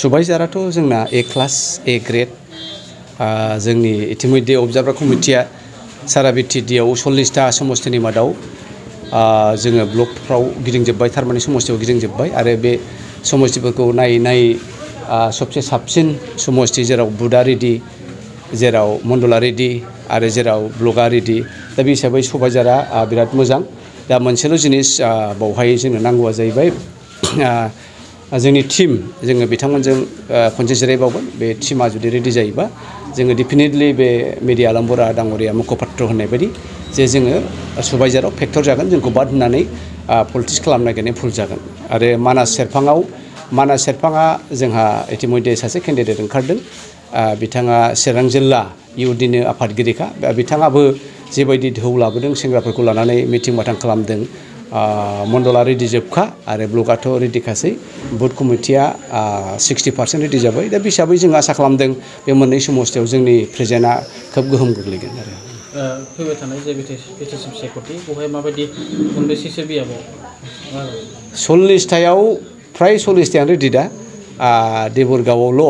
सुबाइजाराथ' जोंना ए class A grade जोंनि इतिमध्ये observer कमिटिया सारा बिटिडिआव 40टा समस्तिनि मादाव जोङो ब्लकफ्राव गिदिंजोब्बाय थारमाने समस्तियाव गिदिंजोब्बाय आरो बे समस्तिफोरखौ नायै सबसे साबसिन समस्ति जेराव बुदा रेडि जेराव मण्डला रेडि आरो जेराव ब्लकआ रेडि दा बे हिसाबै सुबाइजारा बिराद मोजां दा मोनसेल' जिनिस बावहाय जोंनो नांगौआ जाहैबाय जोंनि टीम जोङो बिथांमोनजों खनसे जिरायबावगोन बे टीमा जुदि रेडि जायोबा जोङो डेफिनेटलि बे मेडिया आलमबरा दाङरिया मुखपात्र होननाय बायदि जे जोङो सुबाइजाराव फेक्टर जागोन जोंखौ बाद होनानै पलिटिक्स खालामनो नागिरनाय भुल जागोन आरो मानास सेरफाङा जोंहा इतिमध्ये सासे केन्डिडेट ओंखारदों बिथाङा चिरां जिल्ला इउदिनो आफादगिरिखा बिथाङाबो जेबायदि ढौ लाबोदों सेंग्राफोरखौ लानानै मिटिं माथां खालामदों मण्डला रेडि जोबखा आरो ब्लकआथ' रेडिखासै बुथ कमिटिया 60% रेडि जाबाय दा बे हिसाबै जों आसा खालामदों बे मोननै समस्तियाव जोंनि प्रेजेन्टआ खोब गोहोम गोग्लैगोन आरो फैबाय थानाय जे बिटिसि सायख'थि बेवहाय माबायदि मोनबेसेसो बियाबाव 40थायाव फ्राय 40थायानो रेडि दा देबरगावआवल'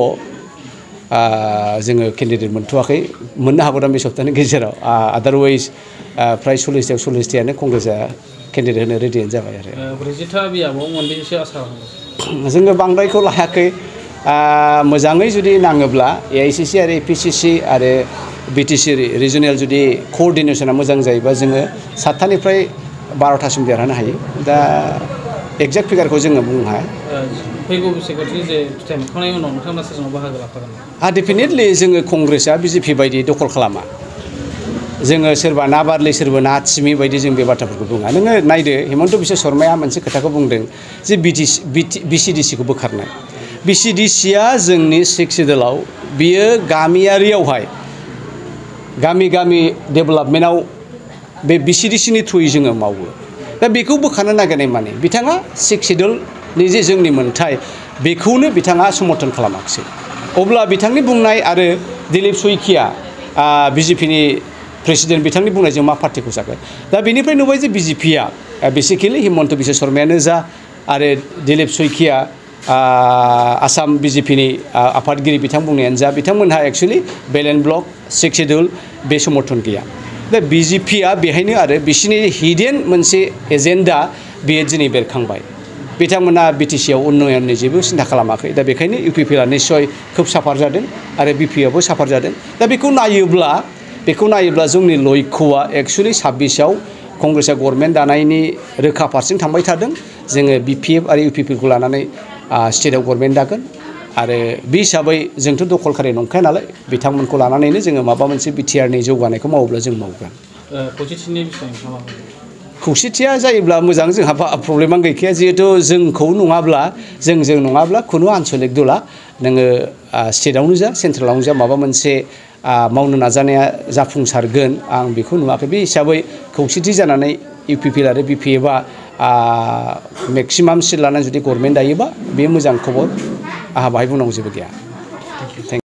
जोङो केन्डिडेट मोनथ'वाखै मोननो हागौ दा बे सप्तानि गेजेराव आदारवाइज फ्राय 40थायानो कंग्रेसआ केन्डिडेट होनो रेडियानो जाबाय आरो 40था बियाबाव मोनबेसेसो आसा जोङो बांद्रायखौ लायाखै मोजाङै जुदि नाङोब्ला एआइसिसि आरो एपिसिसि आरो बिटिसि रिजनेल जुदि क'अर्डिनेसना मोजां जायोबा जोङो 7थानिफ्राय 12थासिम देरहानो हायो दा एक्जेक्ट फिगारखौ जोङो बुंनो हाया फैगौ बिसायख'थि जे फिथाइ मोनखांनायनि उनाव नोंथांमोना सोरजोंबा बाहागो लाफागोन डेफिनेटलि जोङो कंग्रेसआ बिजेपि बायदि दखल खालामा जोङो सोरबा ना बारलि सोरबा ना थिमि बायदि जों बे बाथ्राफोरखौ बुङा नोङो नायदो हिमन्त बिश्व शर्माया मोनसे खोथाखौ बुंदों जे बिसिडिसिखौ बोखारनाय बिसिडिसिया जोंनि 6 सिडुलाव बियो गामियारियावहाय गामि डेभेलपमेन्टआव बे बिसिडिसिनि थ्रुयै जोङो मावो दा बेखौ बोखारनो नागिरनाय माने बिथाङा 6 सिडुलनि जे जोंनि मोन्थाय बेखौनो बिथाङा समर्थन खालामाखिसै अब्ला बिथांनि बुंनाय आरो दिलीप शइकिया बिजेपिनि प्रेसिडेन्ट बिथांनि बुंनायजों मा पार्टिखौ जागोन दा बेनिफ्राय नुबाय जे बिजेपिया बेसिकेलि हिमन्त बिश्व शर्मायानो जा आरो दिलीप शइकिया आसाम बिजेपिनि आफादगिरि बिथां बुंनायानो जा बिथांमोनहा एक्सुवेलि बेलेन्स ब्लक 6 सिडुल बे समर्थन गैया दा बिजेपिया बेहायनो आरो बिसिनि हिडेन मोनसे एजेन्डा बेयो दिनै बेरखांबाय बिथांमोना बिटिसिआव उन्नयननि जेबो सिन्था खालामाखै दा बेखायनो इउपिपिएलआ निस्सय खोब साफार जादों आरो बिपिआबो साफार जादों दा बेखौ नायोब्ला जोंनि लक्ष्यआ एक्सुवेलि 26आव कंग्रेसआ गभर्नमेन्ट दानायनि रोखा फारसेजों थांबाय थादों जोङो बिपिएफ आरो इउपिपिएलखौ लानानै स्टेटआव गभर्नमेन्ट दागोन आरो बे हिसाबै जोंथ' दखलखारि नंखाया नालाय बिथांमोनखौ लानानैनो जोङो माबा मोनसे बिटिआरनि जौगानायखौ मावोब्ला जों मावगोन खौसेथिया जायोब्ला मोजां जोंहा प्रब्लेमा गैखाया जिहेतु जोंखौ नङाब्ला जों नङाब्ला खुनु आन्सलिक दला नोङो स्टेटआवनो जा सेन्ट्रेलावनो जा माबा मोनसे मावनो नाजानाया जाफुंसारगोन आं बेखौ नुवाखै बे हिसाबै खौसेथि जानानै इउपिपिएल आरो बिपिएफआ मेक्सिमाम सिट लानानै जुदि गभर्नमेन्ट दायोबा बे मोजां खबर आंहा बाहाय बुंनांगौ जेबो गैया